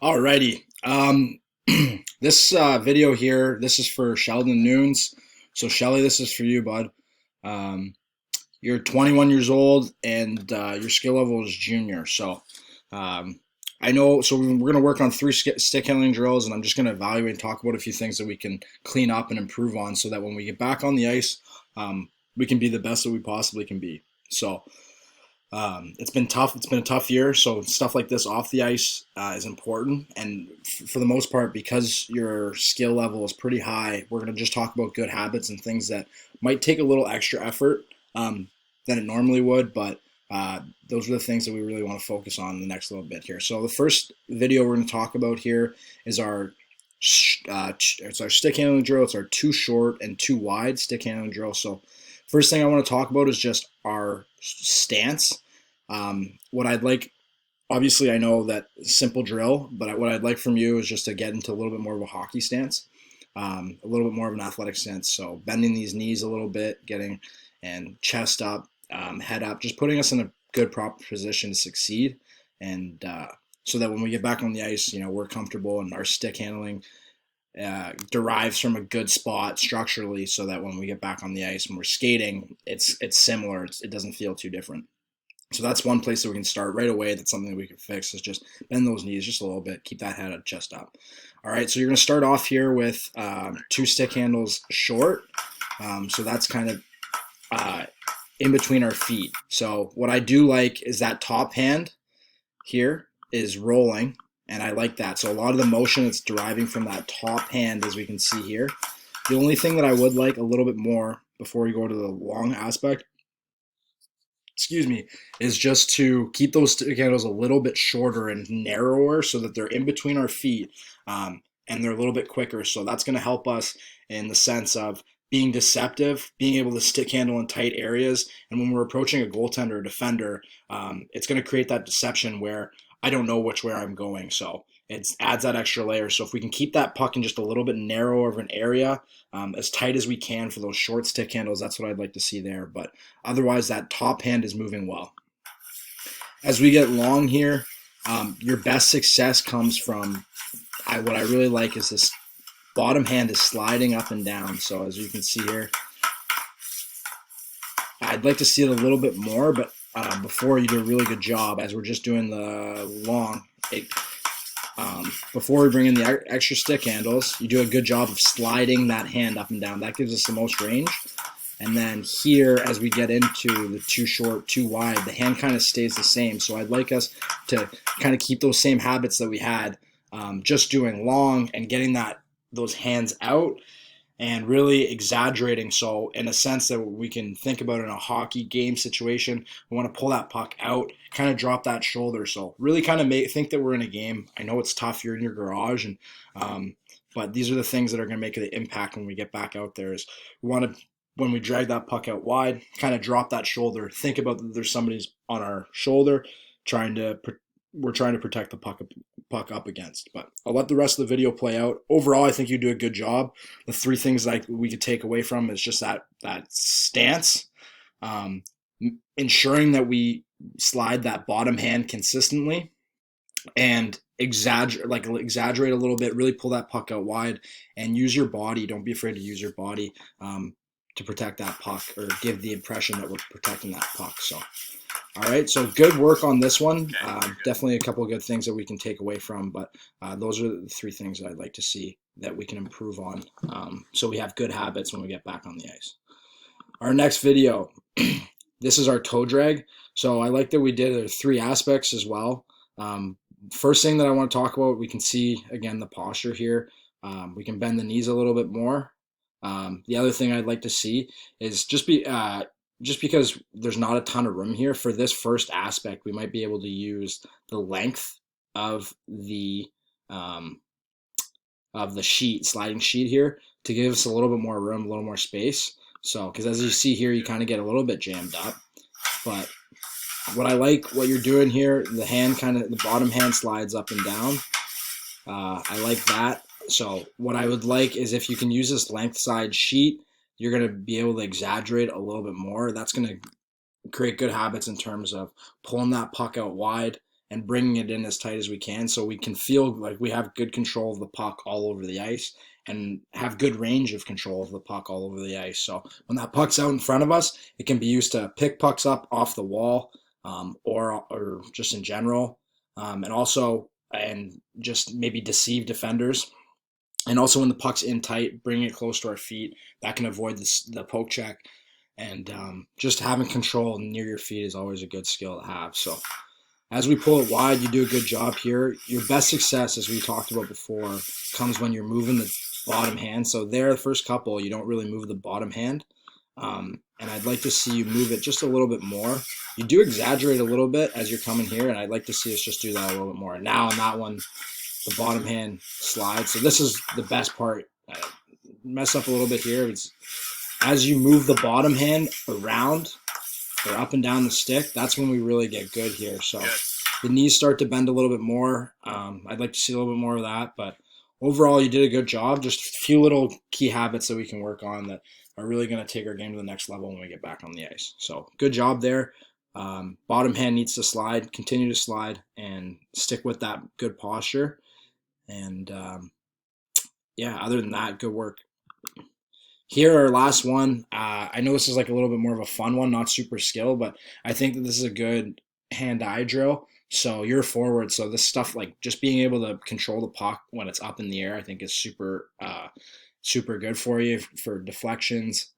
Alrighty. This video here, this is for Sheldon Nunes. So Shelly, this is for you, bud. Um, you're 21 years old and your skill level is junior. So um, I know. So we're going to work on three stick handling drills, and I'm just going to evaluate and talk about a few things that we can clean up and improve on, so that when we get back on the ice, we can be the best that we possibly can be. So. It's been tough. It's been a tough year, so stuff like this off the ice is important. And for the most part, because your skill level is pretty high, we're going to just talk about good habits and things that might take a little extra effort than it normally would. But those are the things that we really want to focus on in the next little bit here. So the first video we're going to talk about here is it's our stick handling drill. It's our too short and too wide stick handling drill. So first thing I want to talk about is just our stance. What I'd like, obviously I know that simple drill, but what I'd like from you is just to get into a little bit more of a hockey stance, a little bit more of an athletic stance. So bending these knees a little bit, getting and chest up, head up, just putting us in a good proper position to succeed. And so that when we get back on the ice, we're comfortable and our stick handling derives from a good spot structurally, so that when we get back on the ice and we're skating, it's similar. It doesn't feel too different. So that's one place that we can start right away. That's something that we can fix, is just bend those knees just a little bit, keep that head chest up. All right, so you're going to start off here with two stick handles short. So that's kind of in between our feet. So what I do like is that top hand here is rolling, and I like that. So a lot of the motion is deriving from that top hand, as we can see here. The only thing that I would like a little bit more before we go to the long aspect, is just to keep those stick handles a little bit shorter and narrower, so that they're in between our feet, and they're a little bit quicker. So that's going to help us in the sense of being deceptive, being able to stick handle in tight areas. And when we're approaching a goaltender or defender, it's going to create that deception where I don't know which way I'm going. So it adds that extra layer. So if we can keep that puck in just a little bit narrower of an area, as tight as we can for those short stick handles, that's what I'd like to see there. But otherwise, that top hand is moving well. As we get long here, your best success comes from, what I really like is this bottom hand is sliding up and down. So as you can see here, I'd like to see it a little bit more, but before you do a really good job, as we're just doing the long, before we bring in the extra stick handles, you do a good job of sliding that hand up and down. That gives us the most range. And then here, as we get into the too short, too wide, the hand kind of stays the same. So I'd like us to kind of keep those same habits that we had, just doing long and getting those hands out and really exaggerating. So in a sense that we can think about in a hockey game situation, we want to pull that puck out, kind of drop that shoulder. So really kind of think that we're in a game. I know it's tough. You're in your garage, and but these are the things that are going to make the impact when we get back out there. Is we want to, when we drag that puck out wide, kind of drop that shoulder. Think about that there's somebody's on our shoulder we're trying to protect the puck up against. But I'll let the rest of the video play out. Overall, I think you do a good job. The three things that we could take away from is just that stance, ensuring that we slide that bottom hand consistently, and exaggerate a little bit, really pull that puck out wide, and use your body. Don't be afraid to use your body to protect that puck, or give the impression that we're protecting that puck. So all right, so good work on this one. Definitely a couple of good things that we can take away from, but those are the three things that I'd like to see that we can improve on, so we have good habits when we get back on the ice. Our next video, this is our toe drag. So I like that we did three aspects as well. First thing that I want to talk about, we can see, again, the posture here. We can bend the knees a little bit more. The other thing I'd like to see is just because there's not a ton of room here for this first aspect, we might be able to use the length of the sliding sheet here, to give us a little bit more room, a little more space. So, because as you see here, you kind of get a little bit jammed up. But what I like, what you're doing here, the bottom hand slides up and down. I like that. So what I would like is, if you can use this length side sheet, you're going to be able to exaggerate a little bit more. That's going to create good habits in terms of pulling that puck out wide and bringing it in as tight as we can so we can feel like we have good control of the puck all over the ice and have good range of control of the puck all over the ice. So when that puck's out in front of us, it can be used to pick pucks up off the wall, or just in general, and just maybe deceive defenders. And also when the puck's in tight, bring it close to our feet. That can avoid the poke check. And just having control near your feet is always a good skill to have. So as we pull it wide, you do a good job here. Your best success, as we talked about before, comes when you're moving the bottom hand. So there, the first couple, you don't really move the bottom hand. And I'd like to see you move it just a little bit more. You do exaggerate a little bit as you're coming here, and I'd like to see us just do that a little bit more. Now on that one, the bottom hand slides. So this is the best part. Mess up a little bit here. It's as you move the bottom hand around or up and down the stick, that's when we really get good here. So the knees start to bend a little bit more. I'd like to see a little bit more of that, but overall you did a good job. Just a few little key habits that we can work on that are really going to take our game to the next level when we get back on the ice. So good job there. Bottom hand needs to slide, continue to slide, and stick with that good posture. And other than that, good work. Here, our last one. I know this is like a little bit more of a fun one, not super skill, but I think that this is a good hand-eye drill. So you're forward, so this stuff like just being able to control the puck when it's up in the air, I think is super good for you for deflections.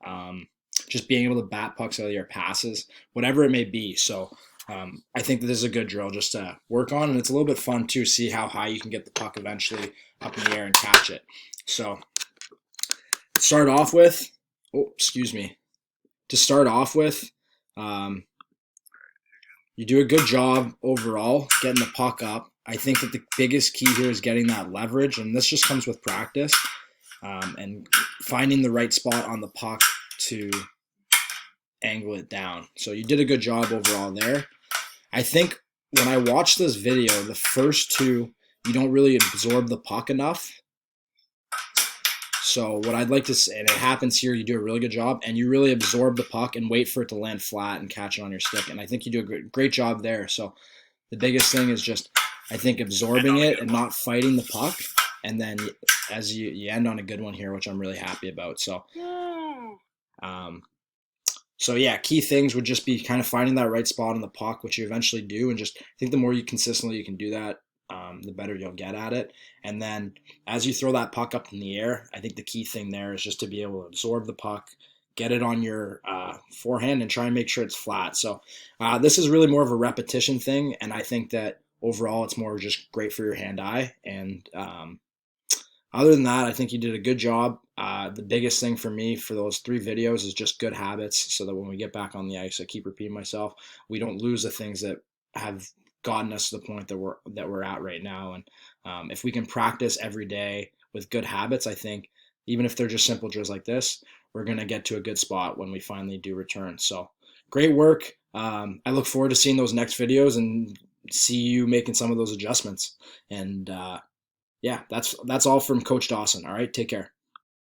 Just being able to bat pucks out of your passes, whatever it may be. So I think that this is a good drill just to work on, and it's a little bit fun to see how high you can get the puck eventually up in the air and catch it. So to start off with, you do a good job overall getting the puck up. I think that the biggest key here is getting that leverage, and this just comes with practice and finding the right spot on the puck to angle it down. So you did a good job overall there. I think when I watched this video, the first two, you don't really absorb the puck enough. So what I'd like to say, and it happens here, you do a really good job, and you really absorb the puck and wait for it to land flat and catch it on your stick. And I think you do a great job there. So the biggest thing is just, I think, absorbing it and not fighting the puck. And then as you end on a good one here, which I'm really happy about. So, key things would just be kind of finding that right spot on the puck, which you eventually do. And just, I think the more you consistently can do that, the better you'll get at it. And then as you throw that puck up in the air, I think the key thing there is just to be able to absorb the puck, get it on your forehand, and try and make sure it's flat. So this is really more of a repetition thing, and I think that overall it's more just great for your hand-eye. And other than that, I think you did a good job. The biggest thing for me for those 3 videos is just good habits, so that when we get back on the ice, I keep repeating myself, we don't lose the things that have gotten us to the point that we're at right now. And if we can practice every day with good habits, I think even if they're just simple drills like this, we're going to get to a good spot when we finally do return. So great work. I look forward to seeing those next videos and see you making some of those adjustments. And that's all from Coach Dawson. All right, take care.